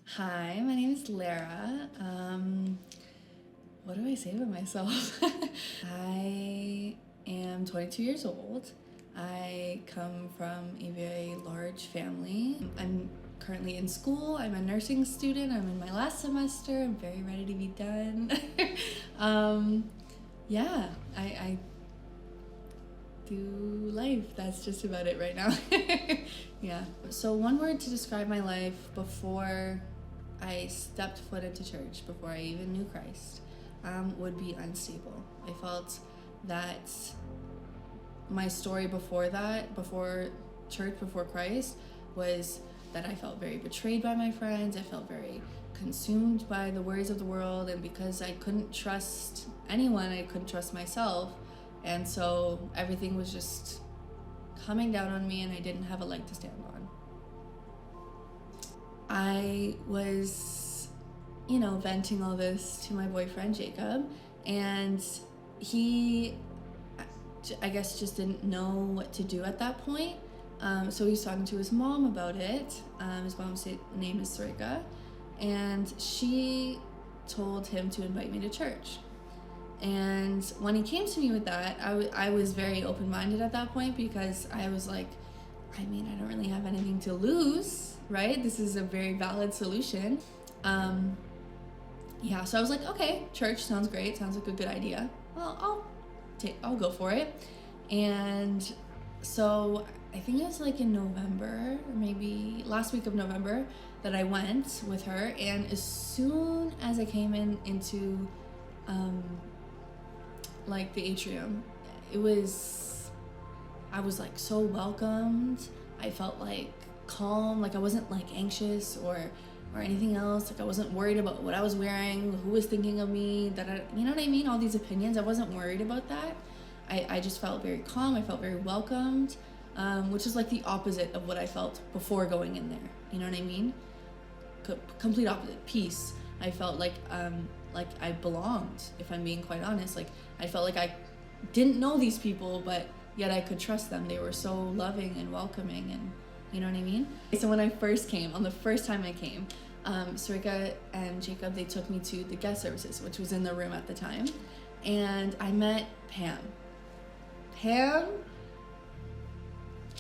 Hi, my name is Lara. What do I say about myself? I am 22 years old. I come from a very large family. I'm currently in school. I'm a nursing student. I'm in my last semester. I'm very ready to be done. um, yeah, I do life. That's just about it right now. Yeah. So, one word to describe my life before I stepped foot into church, before I even knew Christ, would be unstable. I felt that my story before that, before church, before Christ, was that I felt very betrayed by my friends. I felt very consumed by the worries of the world, and because I couldn't trust anyone, I couldn't trust myself, and so everything was just coming down on me, and I didn't have a leg to stand on. I was, venting all this to my boyfriend, Jacob, and he, I guess, just didn't know what to do at that point. So he was talking to his mom about it. His mom's name is Sarika, and she told him to invite me to church. And when he came to me with that, I was very open-minded at that point, because I was like, I don't really have anything to lose, right? This is a very valid solution. So I was like, okay, church sounds great. Sounds like a good idea. Well, I'll go for it. And so I think it was like in November, or maybe last week of November, that I went with her. And as soon as I came into like the atrium, I was like so welcomed. I felt like calm, like I wasn't like anxious or anything else. Like I wasn't worried about what I was wearing, who was thinking of me, you know what I mean? All these opinions, I wasn't worried about that. I just felt very calm. I felt very welcomed, which is like the opposite of what I felt before going in there. You know what I mean? Complete opposite. Peace. I felt like I belonged, if I'm being quite honest. Like I felt like I didn't know these people, but yet I could trust them. They were so loving and welcoming, and you know what I mean? So when I first came, on the first time I came, Sarika and Jacob, they took me to the guest services, which was in the room at the time, and I met Pam. Pam,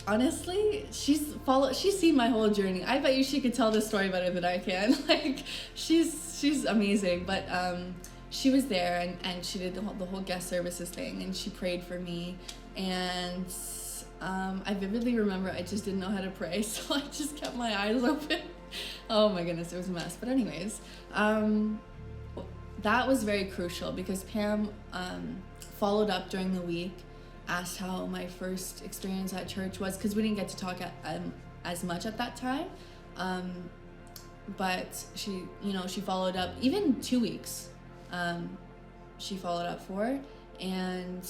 honestly, she's seen my whole journey. I bet you she could tell this story better than I can. Like she's amazing, but she was there, and she did the whole guest services thing, and she prayed for me, and I vividly remember I just didn't know how to pray, so I just kept my eyes open. Oh my goodness, it was a mess. But anyways, that was very crucial, because Pam followed up during the week, asked how my first experience at church was, because we didn't get to talk as much at that time. But she followed up, even 2 weeks. She followed up for, and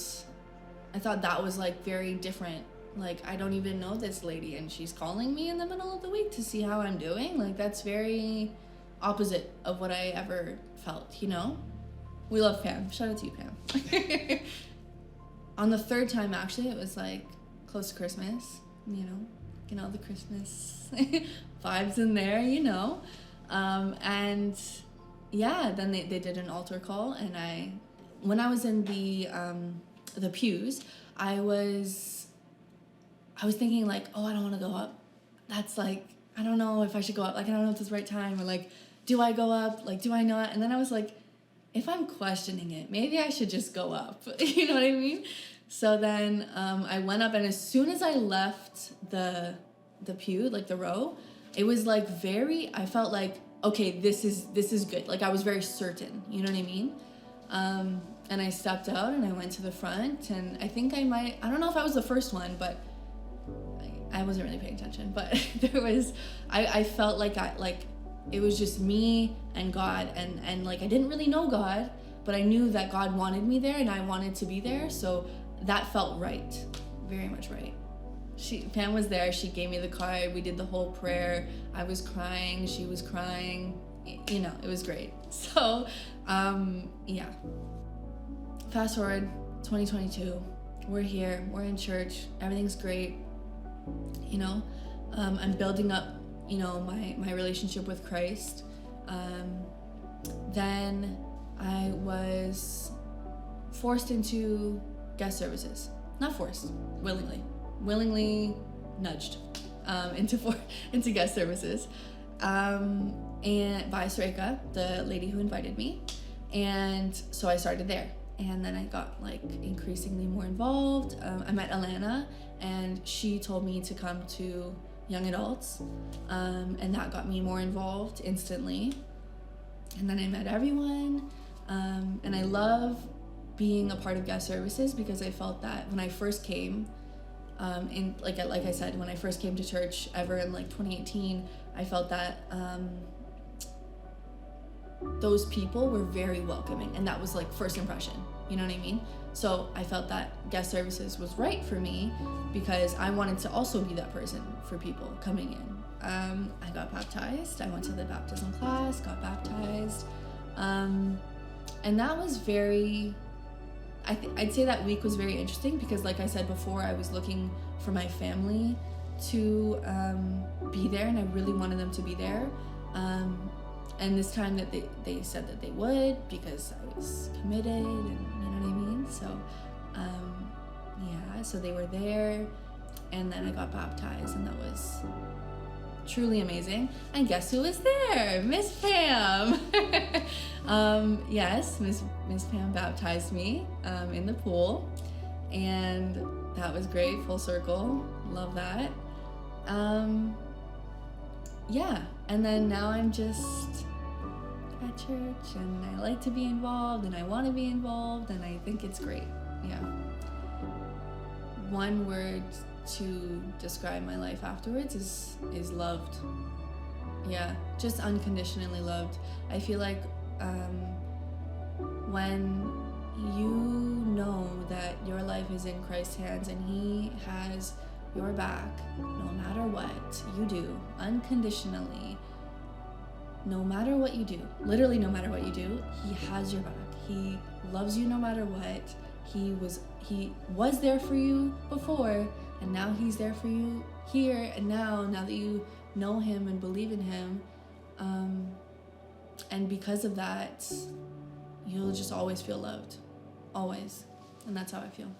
I thought that was like very different. Like, I don't even know this lady, and she's calling me in the middle of the week to see how I'm doing. Like, that's very opposite of what I ever felt, We love Pam. Shout out to you, Pam. On the third time, actually, it was like close to Christmas, the Christmas vibes in there, and yeah, then they did an altar call, and when I was in the pews, I was thinking like, oh, I don't want to go up. That's like, I don't know if I should go up. Like, I don't know if it's the right time, or like, do I go up? Like, do I not? And then I was like, if I'm questioning it, maybe I should just go up. You know what I mean? So then I went up, and as soon as I left the pew, like the row, it was like I felt like, okay, this is good. Like I was very certain, you know what I mean? And I stepped out, and I went to the front, and I think I don't know if I was the first one, but I wasn't really paying attention, but I felt like it was just me and God, and like I didn't really know God, but I knew that God wanted me there, and I wanted to be there, so that felt right, very much right. Pam was there, she gave me the card, we did the whole prayer, I was crying, she was crying, it was great. So, yeah. Fast forward, 2022, we're here, we're in church, everything's great, I'm building up you know, my relationship with Christ. Then I was forced into guest services. Not forced, willingly nudged into guest services, and by Sareka, the lady who invited me. And so I started there, and then I got like increasingly more involved. I met Alana, and she told me to come to young adults, and that got me more involved instantly. And then I met everyone, and I love being a part of guest services because I felt that when I first came, like I said, when I first came to church ever in like 2018, I felt that those people were very welcoming, and that was like first impression, you know what I mean? So I felt that guest services was right for me because I wanted to also be that person for people coming in. I got baptized. I went to the baptism class, got baptized, and that was very, I'd say that week was very interesting because, like I said before, I was looking for my family to be there, and I really wanted them to be there. And this time that they said that they would, because I was committed, and you know what I mean? So, yeah, so they were there, and then I got baptized, and that was truly amazing. And guess who was there? Miss Pam. Yes, Miss Pam baptized me in the pool, and that was great. Full circle. Love that. Yeah, and then now I'm just at church, and I like to be involved, and I want to be involved, and I think it's great. Yeah. One word to describe my life afterwards is loved. Yeah, just unconditionally loved. I feel like when you know that your life is in Christ's hands and He has your back no matter what you do, unconditionally, no matter what you do, literally no matter what you do, He has your back. He loves you no matter what. He was there for you before, and now He's there for you here and now that you know Him and believe in Him. And because of that, you'll just always feel loved. Always. And that's how I feel.